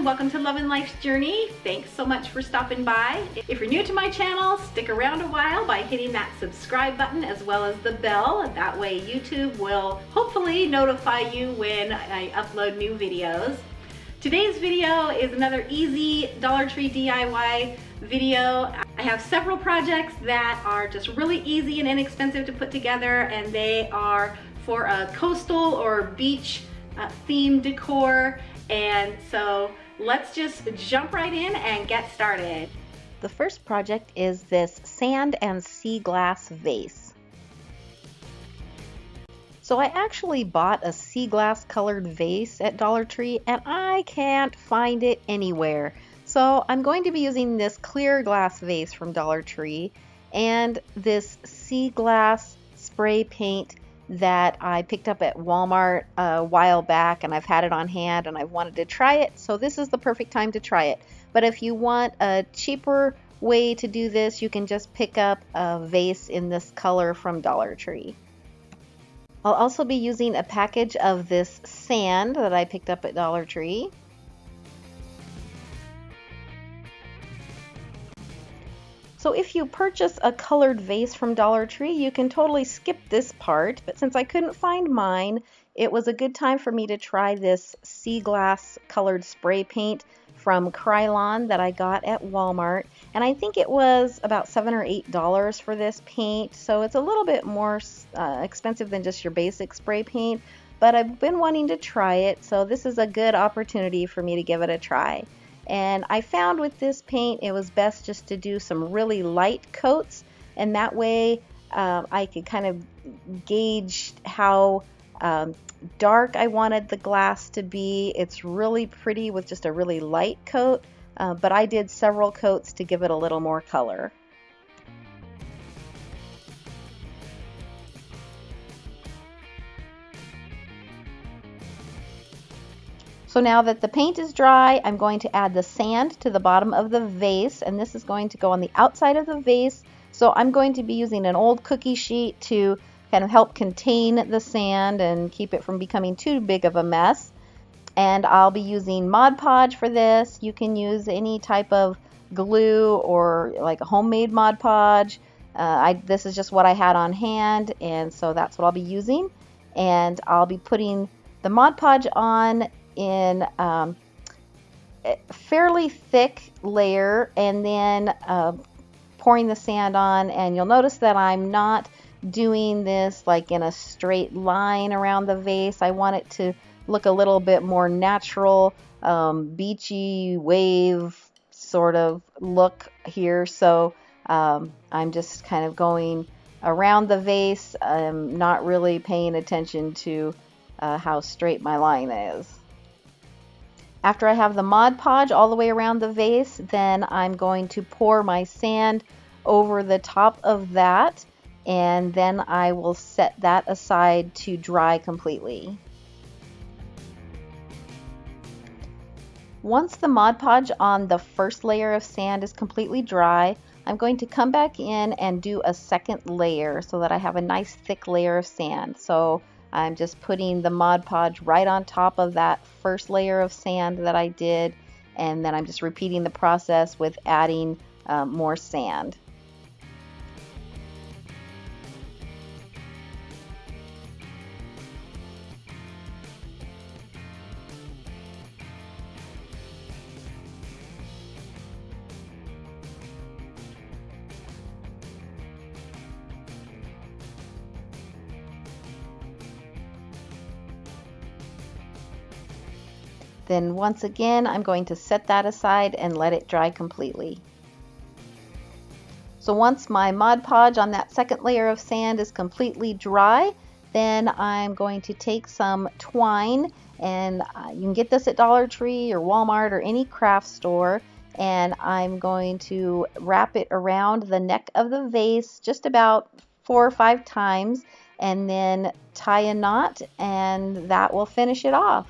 welcome to Love and Life's Journey. Thanks so much for stopping by. If you're new to my channel, stick around a while by hitting that subscribe button as well as the bell. That way YouTube will hopefully notify you when I upload new videos. Today's video is another easy Dollar Tree DIY video. I have several projects that are just really easy and inexpensive to put together, and they are for a coastal or beach themed decor. And so let's just jump right in and get started. The first project is this sand and sea glass vase. So I actually bought a sea glass colored vase at Dollar Tree and I can't find it anywhere. So I'm going to be using this clear glass vase from Dollar Tree and this sea glass spray paint that I picked up at Walmart a while back, and I've had it on hand and I've wanted to try it, so this is the perfect time to try it. But if you want a cheaper way to do this, you can just pick up a vase in this color from Dollar Tree. I'll also be using a package of this sand that I picked up at Dollar Tree. So if you purchase a colored vase from Dollar Tree, you can totally skip this part, but since I couldn't find mine, it was a good time for me to try this sea glass colored spray paint from Krylon that I got at Walmart, and I think it was about $7 or $8 for this paint, so it's a little bit more expensive than just your basic spray paint, but I've been wanting to try it, so this is a good opportunity for me to give it a try. And I found with this paint it was best just to do some really light coats, and that way I could kind of gauge how dark I wanted the glass to be. It's really pretty with just a really light coat, but I did several coats to give it a little more color. So now that the paint is dry, I'm going to add the sand to the bottom of the vase, and this is going to go on the outside of the vase. So I'm going to be using an old cookie sheet to kind of help contain the sand and keep it from becoming too big of a mess. And I'll be using Mod Podge for this. You can use any type of glue or like a homemade Mod Podge. This is just what I had on hand, and so that's what I'll be using. And I'll be putting the Mod Podge on in a fairly thick layer and then pouring the sand on, and you'll notice that I'm not doing this like in a straight line around the vase. I want it to look a little bit more natural, beachy wave sort of look here, so I'm just kind of going around the vase. I'm not really paying attention to how straight my line is. After I have the Mod Podge all the way around the vase, then I'm going to pour my sand over the top of that, and then I will set that aside to dry completely. Once the Mod Podge on the first layer of sand is completely dry, I'm going to come back in and do a second layer so that I have a nice thick layer of sand. So I'm just putting the Mod Podge right on top of that first layer of sand that I did, and then I'm just repeating the process with adding more sand. Then once again, I'm going to set that aside and let it dry completely. So once my Mod Podge on that second layer of sand is completely dry, then I'm going to take some twine, and you can get this at Dollar Tree or Walmart or any craft store, and I'm going to wrap it around the neck of the vase just about 4 or 5 times, and then tie a knot, and that will finish it off.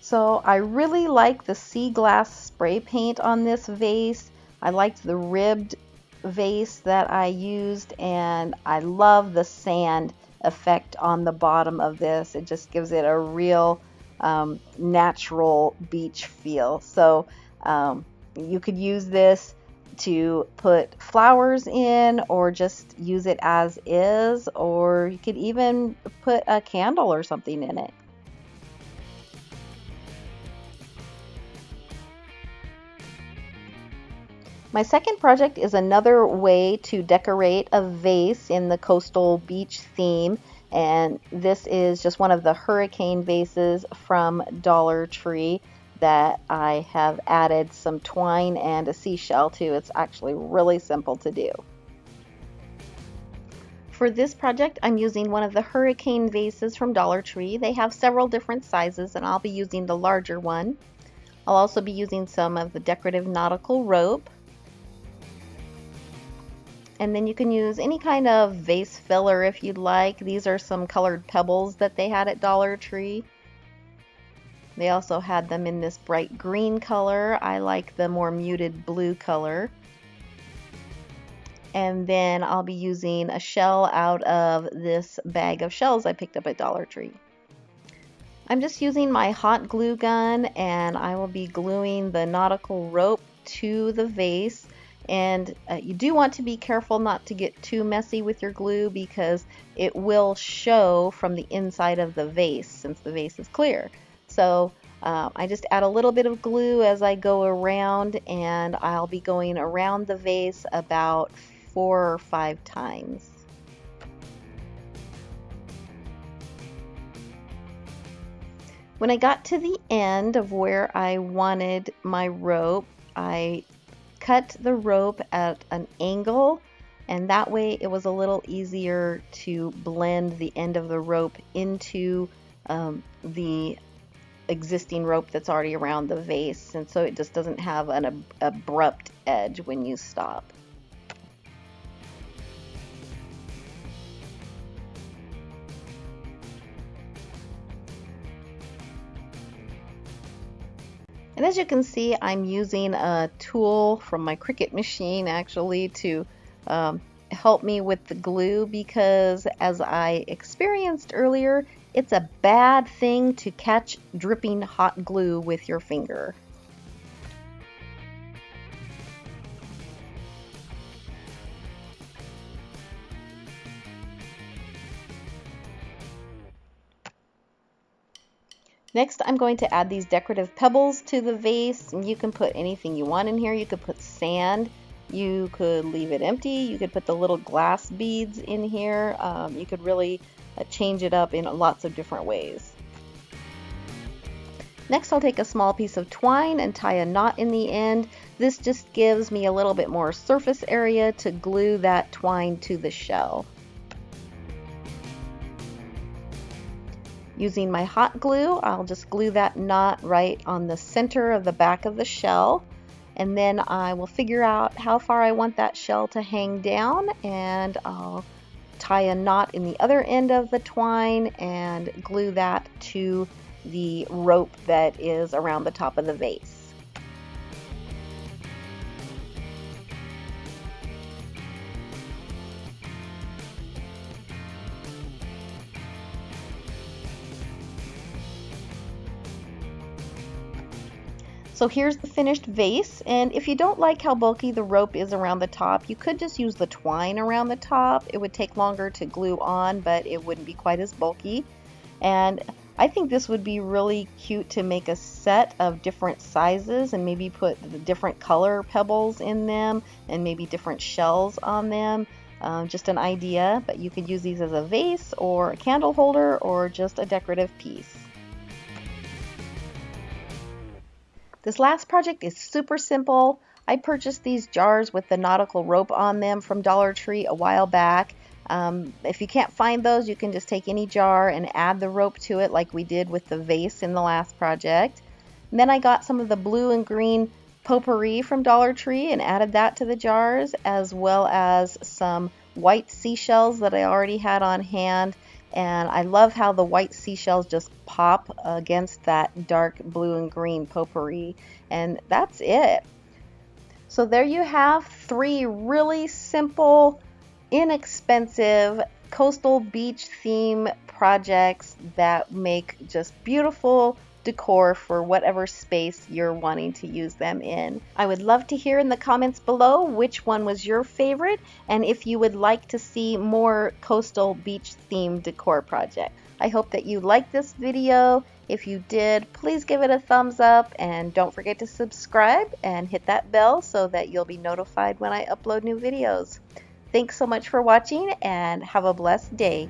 So I really like the sea glass spray paint on this vase. I liked the ribbed vase that I used, and I love the sand effect on the bottom of this. It just gives it a real natural beach feel. So you could use this to put flowers in, or just use it as is, or you could even put a candle or something in it. My second project is another way to decorate a vase in the coastal beach theme, and this is just one of the hurricane vases from Dollar Tree that I have added some twine and a seashell to. It's actually really simple to do. For this project, I'm using one of the hurricane vases from Dollar Tree. They have several different sizes, and I'll be using the larger one. I'll also be using some of the decorative nautical rope. And then you can use any kind of vase filler if you'd like. These are some colored pebbles that they had at Dollar Tree. They also had them in this bright green color. I like the more muted blue color. And then I'll be using a shell out of this bag of shells I picked up at Dollar Tree. I'm just using my hot glue gun, and I will be gluing the nautical rope to the vase. And you do want to be careful not to get too messy with your glue, because it will show from the inside of the vase since the vase is clear. So I just add a little bit of glue as I go around, and I'll be going around the vase about 4 or 5 times. When I got to the end of where I wanted my rope, I cut the rope at an angle, and that way it was a little easier to blend the end of the rope into the existing rope that's already around the vase, and so it just doesn't have an abrupt edge when you stop. And as you can see, I'm using a tool from my Cricut machine actually to help me with the glue, because as I experienced earlier, it's a bad thing to catch dripping hot glue with your finger. Next, I'm going to add these decorative pebbles to the vase. You can put anything you want in here. You could put sand. You could leave it empty. You could put the little glass beads in here. You could really change it up in lots of different ways. Next, I'll take a small piece of twine and tie a knot in the end. This just gives me a little bit more surface area to glue that twine to the shell. Using my hot glue, I'll just glue that knot right on the center of the back of the shell, and then I will figure out how far I want that shell to hang down, and I'll tie a knot in the other end of the twine and glue that to the rope that is around the top of the vase. So here's the finished vase, and if you don't like how bulky the rope is around the top, you could just use the twine around the top. It would take longer to glue on, but it wouldn't be quite as bulky. And I think this would be really cute to make a set of different sizes and maybe put the different color pebbles in them and maybe different shells on them. Just an idea, but you could use these as a vase or a candle holder or just a decorative piece. This last project is super simple. I purchased these jars with the nautical rope on them from Dollar Tree a while back. If you can't find those, you can just take any jar and add the rope to it like we did with the vase in the last project. And then I got some of the blue and green potpourri from Dollar Tree and added that to the jars, as well as some white seashells that I already had on hand. And I love how the white seashells just pop against that dark blue and green potpourri. And that's it. So there you have 3 really simple, inexpensive coastal beach theme projects that make just beautiful decor for whatever space you're wanting to use them in. I would love to hear in the comments below which one was your favorite and if you would like to see more coastal beach themed decor projects. I hope that you liked this video. If you did, please give it a thumbs up and don't forget to subscribe and hit that bell so that you'll be notified when I upload new videos. Thanks so much for watching and have a blessed day.